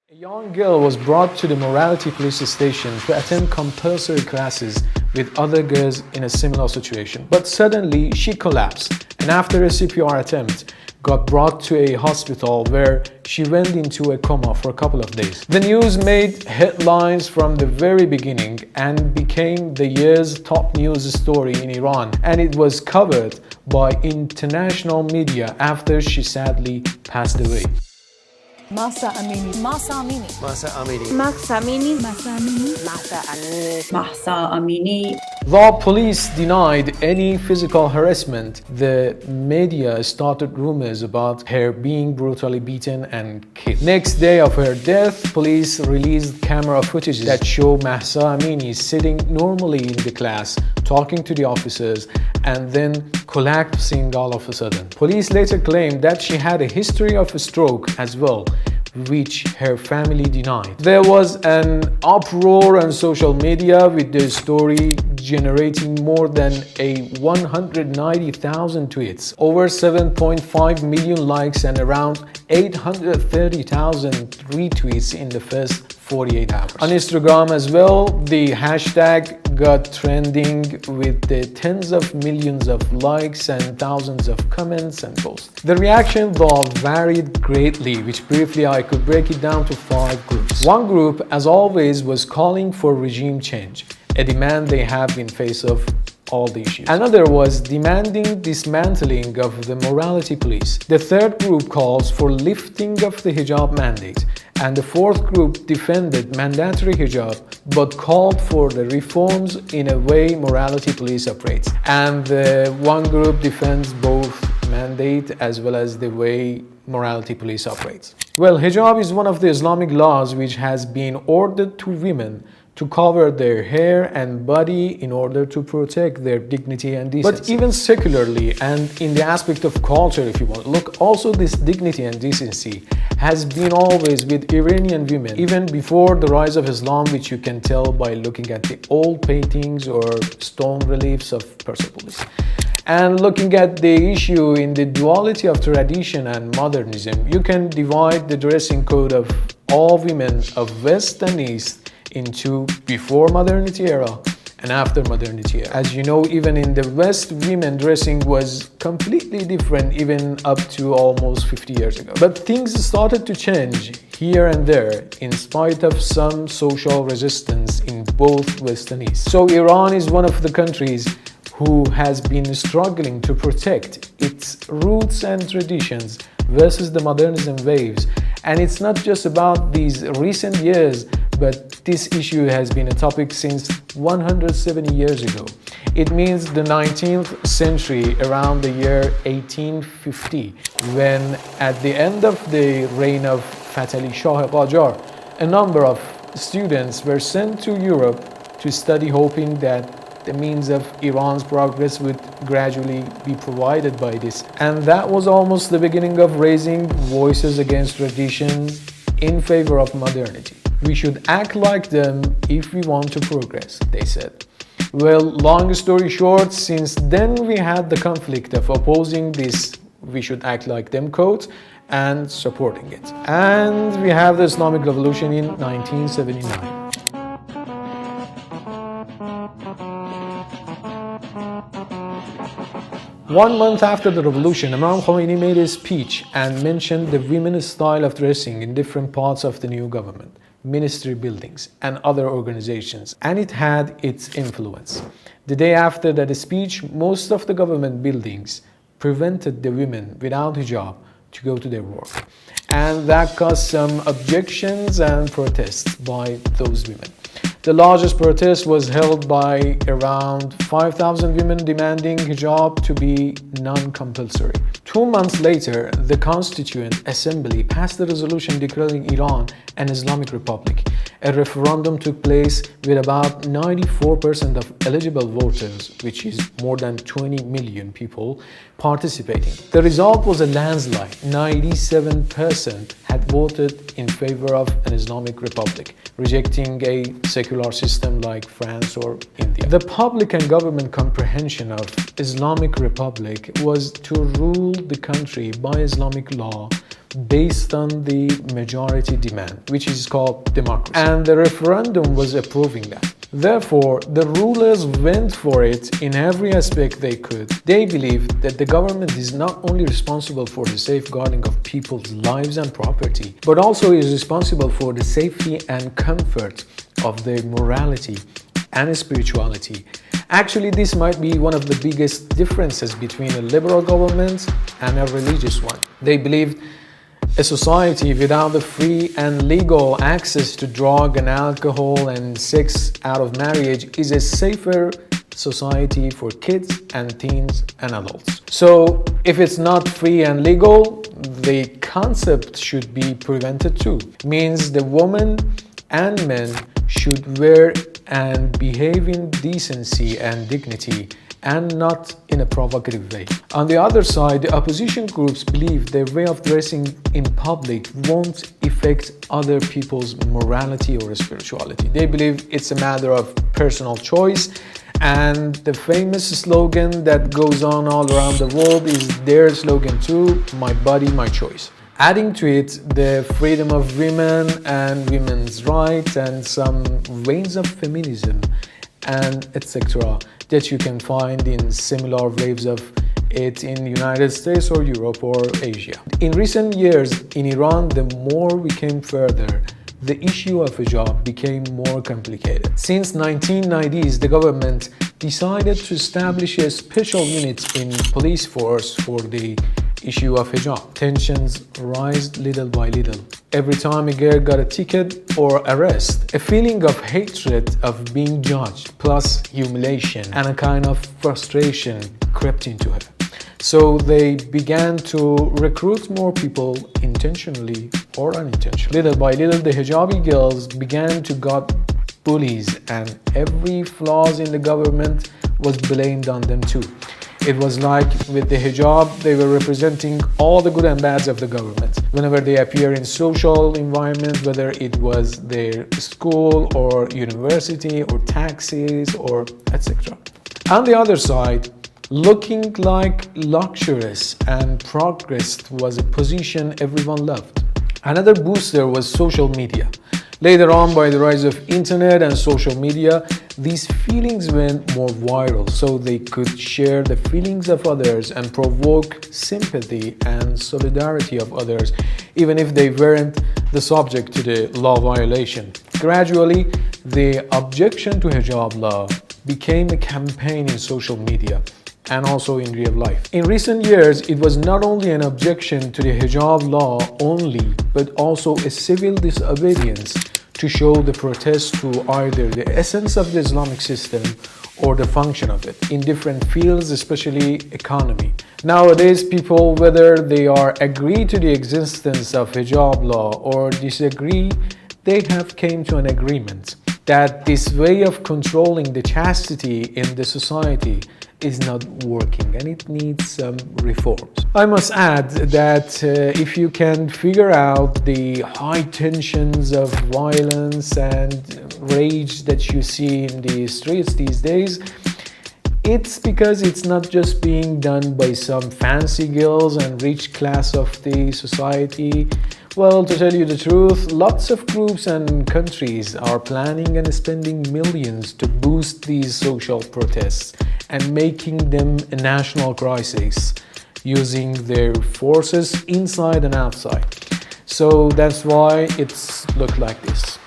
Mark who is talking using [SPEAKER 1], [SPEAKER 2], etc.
[SPEAKER 1] A young girl was brought to the morality police station to attend compulsory classes with other girls in a similar situation. But suddenly she collapsed and after a CPR attempt got brought to a hospital where she went into a coma for a couple of days. The news made headlines from the very beginning and became the year's top news story in Iran, and it was covered by international media after she sadly passed away.
[SPEAKER 2] Mahsa Amini.
[SPEAKER 3] Mahsa Amini.
[SPEAKER 4] Mahsa Amini.
[SPEAKER 5] Mahsa Amini.
[SPEAKER 2] Mahsa Amini.
[SPEAKER 5] Mahsa Amini.
[SPEAKER 6] Mahsa Amini.
[SPEAKER 1] Though police denied any physical harassment, the media started rumors about her being brutally beaten and killed. Next day of her death, police released camera footage that show Mahsa Amini sitting normally in the class, talking to the officers, and then collapsing all of a sudden. Police later claimed that she had a history of a stroke as well, which her family denied. There was an uproar on social media with the story generating more than 190,000 tweets, over 7.5 million likes and around 830,000 retweets in the first 48 hours. On Instagram as well, the hashtag got trending with the tens of millions of likes and thousands of comments and posts. The reaction though varied greatly, which briefly I could break it down to 5 groups. One group, as always, was calling for regime change, a demand they have in face of all the issues. Another was demanding dismantling of the morality police. The third group calls for lifting of the hijab mandate. And the fourth group defended mandatory hijab but called for the reforms in a way morality police operates. And one group defends both mandate as well as the way morality police operates. Well, hijab is one of the Islamic laws which has been ordered to women to cover their hair and body in order to protect their dignity and decency. But even secularly and in the aspect of culture, if you want, look, also this dignity and decency has been always with Iranian women, even before the rise of Islam, which you can tell by looking at the old paintings or stone reliefs of Persepolis. And looking at the issue in the duality of tradition and modernism, you can divide the dressing code of all women of West and East into before modernity era and after modernity era. As you know, even in the West, women dressing was completely different even up to almost 50 years ago. But things started to change here and there in spite of some social resistance in both West and East. So Iran is one of the countries who has been struggling to protect its roots and traditions versus the modernism waves. And it's not just about these recent years, but this issue has been a topic since 170 years ago. It means the 19th century, around the year 1850, when at the end of the reign of Fatali Shah Qajar, a number of students were sent to Europe to study, hoping that the means of Iran's progress would gradually be provided by this. And that was almost the beginning of raising voices against tradition in favor of modernity. We should act like them if we want to progress, they said. Well, long story short, since then we had the conflict of opposing this "we should act like them" quote and supporting it. And we have the Islamic Revolution in 1979. One month after the revolution, Imam Khomeini made a speech and mentioned the women's style of dressing in different parts of the new government, ministry buildings, and other organizations, and it had its influence. The day after that speech, most of the government buildings prevented the women without hijab to go to their work. And that caused some objections and protests by those women. The largest protest was held by around 5,000 women demanding hijab to be non-compulsory. 2 months later, the Constituent Assembly passed a resolution declaring Iran an Islamic Republic. A referendum took place with about 94% of eligible voters, which is more than 20 million people, participating. The result was a landslide. 97% had voted in favor of an Islamic Republic, rejecting a secular secular system like France or India. The public and government comprehension of Islamic Republic was to rule the country by Islamic law based on the majority demand, which is called democracy. And the referendum was approving that. Therefore, the rulers went for it in every aspect they could. They believed that the government is not only responsible for the safeguarding of people's lives and property, but also is responsible for the safety and comfort of their morality and spirituality. Actually, this might be one of the biggest differences between a liberal government and a religious one. They believed a society without the free and legal access to drug and alcohol and sex out of marriage is a safer society for kids and teens and adults. So if it's not free and legal, the concept should be prevented too. It means the women and men should wear and behave in decency and dignity and not in a provocative way. On the other side, the opposition groups believe their way of dressing in public won't affect other people's morality or spirituality. They believe it's a matter of personal choice, and the famous slogan that goes on all around the world is their slogan too: my body, my choice. Adding to it the freedom of women and women's rights and some veins of feminism and etc. that you can find in similar waves of it in the United States or Europe or Asia. In recent years in Iran, the more we came further, the issue of hijab became more complicated. Since 1990s, the government decided to establish a special unit in police force for the issue of hijab. Tensions rise little by little. Every time a girl got a ticket or arrest, a feeling of hatred of being judged, plus humiliation and a kind of frustration crept into her. So they began to recruit more people intentionally or unintentionally. Little by little, the hijabi girls began to get bullies, and every flaws in the government was blamed on them too. It was like with the hijab, they were representing all the good and bads of the government. Whenever they appear in social environment, whether it was their school or university or taxis or etc. On the other side, looking like luxurious and progressed was a position everyone loved. Another booster was social media. Later on, by the rise of internet and social media, these feelings went more viral, so they could share the feelings of others and provoke sympathy and solidarity of others, even if they weren't the subject to the law violation. Gradually, the objection to hijab law became a campaign in social media and also in real life. In recent years, it was not only an objection to the hijab law only, but also a civil disobedience to show the protest to either the essence of the Islamic system or the function of it in different fields, especially economy. Nowadays, people, whether they are agree to the existence of hijab law or disagree, they have came to an agreement that this way of controlling the chastity in the society is not working and it needs some reforms. I must add that if you can figure out the high tensions of violence and rage that you see in the streets these days, it's because it's not just being done by some fancy girls and rich class of the society. Well, to tell you the truth, lots of groups and countries are planning and spending millions to boost these social protests and making them a national crisis, using their forces inside and outside. So that's why it's looked like this.